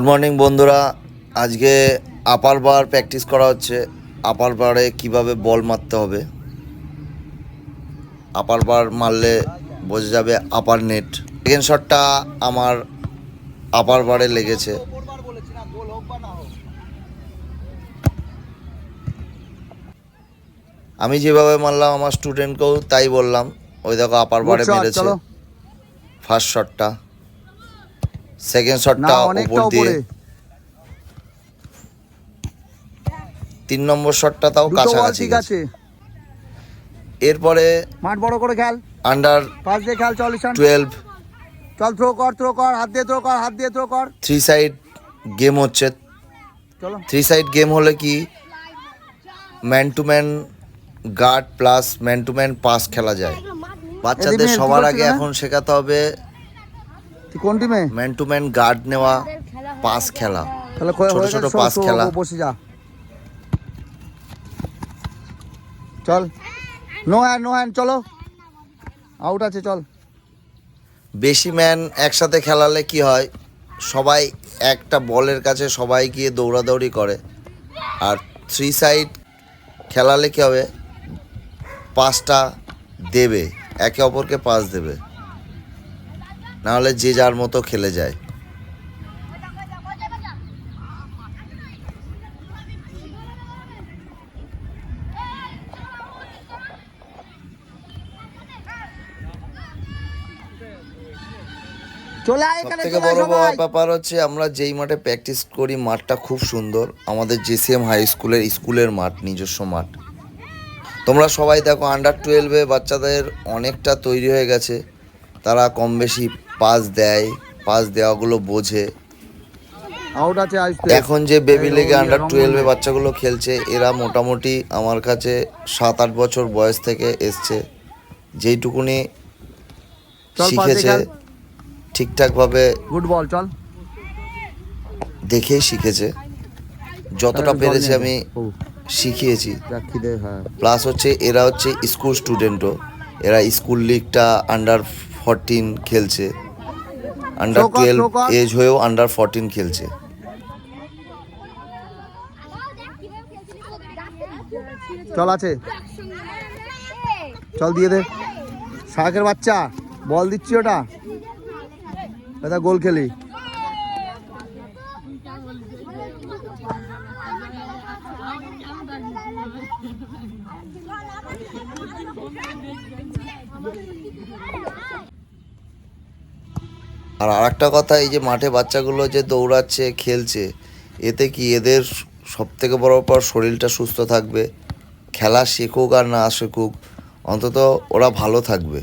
Good morning বন্ধুরা, আজকে আপার বার practice করা হচ্ছে। আপার বারে কিভাবে বল মারতে হবে, আপার বার মারলে বোঝা যাবে আপার নেট। সেকেন্ড শটটা আমার আপার বারে লেগেছে। আমি যেভাবে মারলাম আমার স্টুডেন্টকেও তাই বললাম, ওই দেখো আপার বারে মেরেছে ফার্স্ট শটটা। সেকেন্ড শটটা উপর দিয়ে, 3 নম্বর শটটা তাও কাছাকাছি গেছে। এরপরে মাঠ বড় করে খেল, আন্ডার পাস দিয়ে খেল, চল ঈশান 12 চল, থ্রো কর, হাত দিয়ে থ্রো কর। 3 সাইড গেম হচ্ছে। চলো 3 সাইড গেম হলে কি, man to man guard plus man to man pass খেলা যায়। বাচ্চাদের সবার আগে এখন শেখাতে হবে কোন টিমে ম্যান টু ম্যান গার্ড নেওয়া, পাস খেলা, ছোট ছোট পাস খেলা। বসে যা, চল, নো হ্যান্ড, চলো আউট আছে, চল। বেশি ম্যান একসাথে খেলালে কি হয়, সবাই একটা বলের কাছে সবাই গিয়ে দৌড়াদৌড়ি করে। আর 3 সাইড খেলালে কি হবে, পাসটা দেবে, একে অপরকে পাস দেবে, নাহলে যে যার মতো খেলে যায়। সবথেকে বড় ব্যাপার হচ্ছে আমরা যেই মাঠে প্র্যাকটিস করি মাঠটা খুব সুন্দর, আমাদের জেসিএম হাই স্কুলের মাঠ, নিজস্ব মাঠ। তোমরা সবাই দেখো আন্ডার 12-এ বাচ্চাদের অনেকটা তৈরি হয়ে গেছে, তারা কম বেশি পাস দেয়, পাস দেওয়াগুলো বোঝে। এখন যে বেবি লিগে আন্ডার 12-এ বাচ্চাগুলো খেলছে, এরা মোটামুটি আমার কাছে 7-8 বছর বয়স থেকে এসছে। যেইটুকুনি শিখেছে ঠিকঠাকভাবে ফুটবল চল দেখেই শিখেছে, যতটা পেরেছি আমি শিখিয়েছি। প্লাস হচ্ছে এরা হচ্ছে স্কুল স্টুডেন্টও, এরা স্কুল লিগটা আন্ডার 14 খেলছে, আন্ডার 12 এজ হয়েও আন্ডার 14 খেলছে। চল আছে, চল দিয়ে দে, শাকের বাচ্চা বল দিচ্ছি, ওটা এটা গোল খেলি। আর আরেকটা কথা, এই যে মাঠে বাচ্চাগুলো যে দৌড়াচ্ছে খেলছে, এতে কি এদের সবথেকে বড় ব্যাপার শরীরটা সুস্থ থাকবে। খেলা শেখুক আর না শেখুক, অন্তত ওরা ভালো থাকবে।